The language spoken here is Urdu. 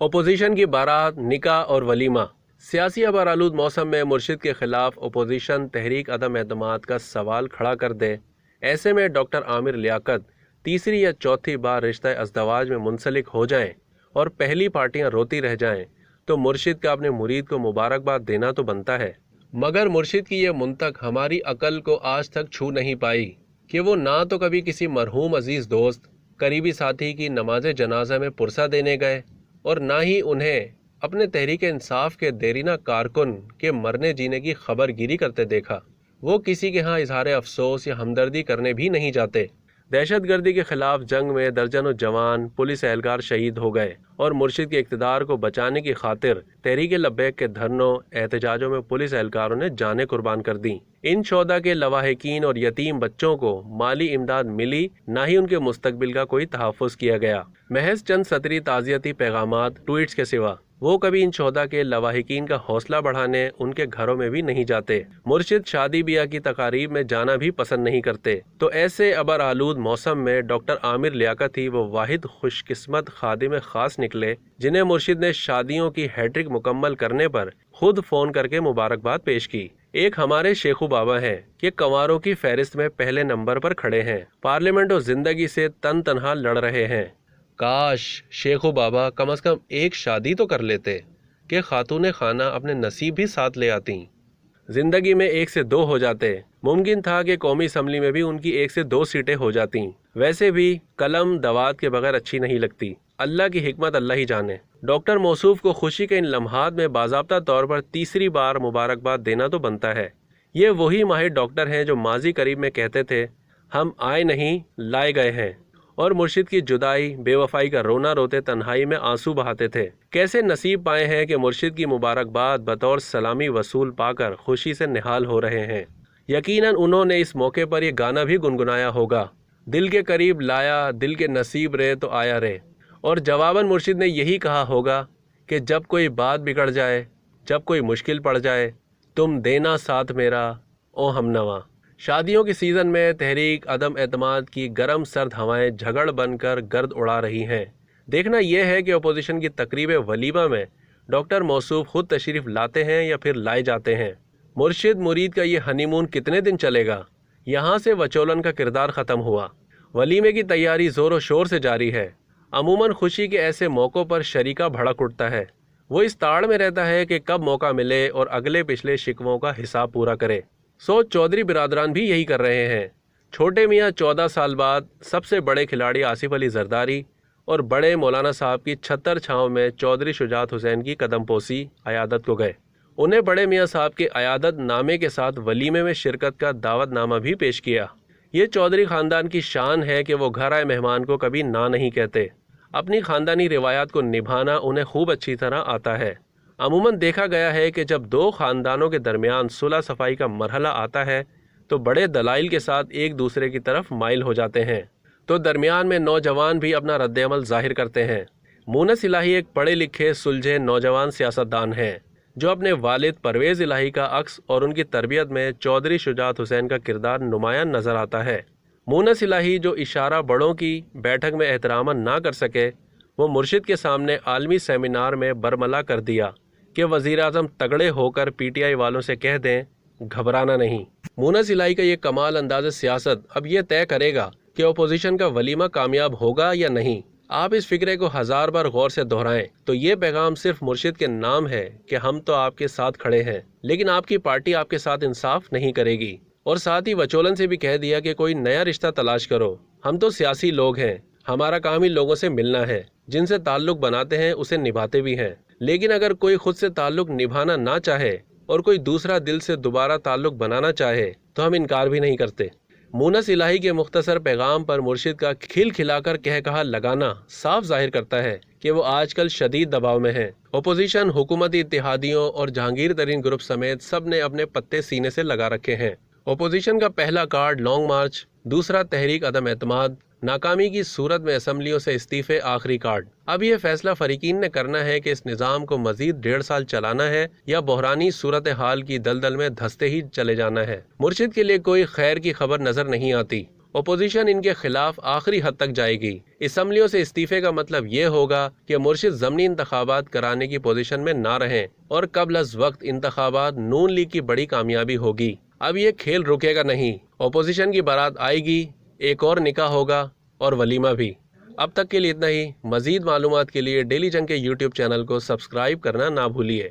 اپوزیشن کی بارات، نکاح اور ولیمہ۔ سیاسی ابرآلود موسم میں مرشد کے خلاف اپوزیشن تحریک عدم اعتماد کا سوال کھڑا کر دے، ایسے میں ڈاکٹر عامر لیاقت تیسری یا چوتھی بار رشتہ ازدواج میں منسلک ہو جائیں اور پہلی پارٹیاں روتی رہ جائیں تو مرشد کا اپنے مرید کو مبارکباد دینا تو بنتا ہے، مگر مرشد کی یہ منطق ہماری عقل کو آج تک چھو نہیں پائی کہ وہ نہ تو کبھی کسی مرحوم عزیز دوست، قریبی ساتھی کی نماز جنازہ میں پرسہ دینے گئے اور نہ ہی انہیں اپنے تحریک انصاف کے دیرینہ کارکن کے مرنے جینے کی خبر گیری کرتے دیکھا۔ وہ کسی کے ہاں اظہار افسوس یا ہمدردی کرنے بھی نہیں جاتے۔ دہشت گردی کے خلاف جنگ میں درجنوں جوان پولیس اہلکار شہید ہو گئے اور مرشد کے اقتدار کو بچانے کی خاطر تحریک لبیک کے دھرنوں احتجاجوں میں پولیس اہلکاروں نے جانیں قربان کر دیں۔ ان شہداء کے لواحقین اور یتیم بچوں کو مالی امداد ملی، نہ ہی ان کے مستقبل کا کوئی تحفظ کیا گیا، محض چند سطری تعزیتی پیغامات، ٹویٹس کے سوا۔ وہ کبھی ان شہداء کے لواحقین کا حوصلہ بڑھانے ان کے گھروں میں بھی نہیں جاتے۔ مرشد شادی بیاہ کی تقاریب میں جانا بھی پسند نہیں کرتے، تو ایسے ابرآلود موسم میں ڈاکٹر عامر لیاقت ہی وہ واحد خوش قسمت خادم خاص نکلے جنہیں مرشد نے شادیوں کی ہیٹرک مکمل کرنے پر خود فون کر کے مبارکباد پیش کی۔ ایک ہمارے شیخو بابا ہیں کہ کنواروں کی فہرست میں پہلے نمبر پر کھڑے ہیں، پارلیمنٹ اور زندگی سے تن تنہا لڑ رہے ہیں۔ کاش شیخو بابا کم از کم ایک شادی تو کر لیتے کہ خاتون خانہ اپنے نصیب بھی ساتھ لے آتی، زندگی میں 1 سے 2 ہو جاتے، ممکن تھا کہ قومی اسمبلی میں بھی ان کی 1 سے 2 سیٹیں ہو جاتی۔ ویسے بھی قلم دوات کے بغیر اچھی نہیں لگتی، اللہ کی حکمت اللہ ہی جانے۔ ڈاکٹر موصوف کو خوشی کے ان لمحات میں باضابطہ طور پر تیسری بار مبارکباد دینا تو بنتا ہے۔ یہ وہی ماہر ڈاکٹر ہیں جو ماضی قریب میں کہتے تھے ہم آئے نہیں لائے گئے ہیں، اور مرشد کی جدائی، بے وفائی کا رونا روتے تنہائی میں آنسو بہاتے تھے۔ کیسے نصیب پائے ہیں کہ مرشد کی مبارکباد بطور سلامی وصول پا کر خوشی سے نہال ہو رہے ہیں۔ یقیناً انہوں نے اس موقع پر یہ گانا بھی گنگنایا ہوگا، دل کے قریب لایا دل کے نصیب رے تو آیا رے، اور جواباً مرشد نے یہی کہا ہوگا کہ جب کوئی بات بگڑ جائے، جب کوئی مشکل پڑ جائے، تم دینا ساتھ میرا او ہم نواں۔ شادیوں کی سیزن میں تحریک عدم اعتماد کی گرم سرد ہوائیں جھگڑ بن کر گرد اڑا رہی ہیں۔ دیکھنا یہ ہے کہ اپوزیشن کی تقریب ولیمہ میں ڈاکٹر موصوف خود تشریف لاتے ہیں یا پھر لائے جاتے ہیں۔ مرشد مرید کا یہ ہنی مون کتنے دن چلے گا؟ یہاں سے وچولن کا کردار ختم ہوا، ولیمے کی تیاری زور و شور سے جاری ہے۔ عموماً خوشی کے ایسے موقعوں پر شریکہ بھڑک اٹھتا ہے، وہ اس تاڑ میں رہتا ہے کہ کب موقع ملے اور اگلے پچھلے شکووں کا حساب پورا کرے۔ چودھری برادران بھی یہی کر رہے ہیں۔ چھوٹے میاں 14 سال بعد سب سے بڑے کھلاڑی آصف علی زرداری اور بڑے مولانا صاحب کی چھتر چھاؤں میں چودھری شجاعت حسین کی قدم پوسی عیادت کو گئے۔ انہیں بڑے میاں صاحب کے عیادت نامے کے ساتھ ولیمے میں شرکت کا دعوت نامہ بھی پیش کیا۔ یہ چودھری خاندان کی شان ہے کہ وہ گھر آئے مہمان کو کبھی نہ نہیں کہتے۔ اپنی خاندانی روایات کو نبھانا انہیں خوب اچھی طرح آتا ہے۔ عموماً دیکھا گیا ہے کہ جب 2 خاندانوں کے درمیان صلح صفائی کا مرحلہ آتا ہے تو بڑے دلائل کے ساتھ ایک دوسرے کی طرف مائل ہو جاتے ہیں، تو درمیان میں نوجوان بھی اپنا رد عمل ظاہر کرتے ہیں۔ مونس الہی ایک پڑھے لکھے سلجھے نوجوان سیاستدان ہیں جو اپنے والد پرویز الہی کا عکس اور ان کی تربیت میں چودھری شجاعت حسین کا کردار نمایاں نظر آتا ہے۔ مونس الہی جو اشارہ بڑوں کی بیٹھک میں احترام نہ کر سکے، وہ مرشد کے سامنے عالمی سیمینار میں برملا کر دیا کہ وزیر اعظم تگڑے ہو کر پی ٹی آئی والوں سے کہہ دیں گھبرانا نہیں۔ مونس الہی کا یہ کمال انداز سیاست اب یہ طے کرے گا کہ اپوزیشن کا ولیمہ کامیاب ہوگا یا نہیں۔ آپ اس فکرے کو 1000 بار غور سے دہرائیں تو یہ پیغام صرف مرشد کے نام ہے کہ ہم تو آپ کے ساتھ کھڑے ہیں، لیکن آپ کی پارٹی آپ کے ساتھ انصاف نہیں کرے گی۔ اور ساتھ ہی وچولن سے بھی کہہ دیا کہ کوئی نیا رشتہ تلاش کرو، ہم تو سیاسی لوگ ہیں، ہمارا کام ہی لوگوں سے ملنا ہے، جن سے تعلق بناتے ہیں اسے نبھاتے بھی ہیں، لیکن اگر کوئی خود سے تعلق نبھانا نہ چاہے اور کوئی دوسرا دل سے دوبارہ تعلق بنانا چاہے تو ہم انکار بھی نہیں کرتے۔ مونس الہی کے مختصر پیغام پر مرشد کا کھل کھلا کر کہہ کہا لگانا صاف ظاہر کرتا ہے کہ وہ آج کل شدید دباؤ میں ہیں۔ اپوزیشن، حکومتی اتحادیوں اور جہانگیر ترین گروپ سمیت سب نے اپنے پتے سینے سے لگا رکھے ہیں۔ اپوزیشن کا پہلا کارڈ لانگ مارچ، دوسرا تحریک عدم اعتماد، ناکامی کی صورت میں اسمبلیوں سے استعفے آخری کارڈ۔ اب یہ فیصلہ فریقین نے کرنا ہے کہ اس نظام کو مزید 1.5 سال چلانا ہے یا بحرانی صورتحال کی دلدل میں دھستے ہی چلے جانا ہے۔ مرشد کے لیے کوئی خیر کی خبر نظر نہیں آتی۔ اپوزیشن ان کے خلاف آخری حد تک جائے گی۔ اسمبلیوں سے استعفے کا مطلب یہ ہوگا کہ مرشد ضمنی انتخابات کرانے کی پوزیشن میں نہ رہیں اور قبل از وقت انتخابات نون لیگ کی بڑی کامیابی ہوگی۔ اب یہ کھیل رکے گا نہیں، اپوزیشن کی بارات آئے گی، ایک اور نکاح ہوگا اور ولیمہ بھی۔ اب تک کے لیے اتنا ہی۔ مزید معلومات کے لیے ڈیلی جنگ کے یوٹیوب چینل کو سبسکرائب کرنا نہ بھولیے۔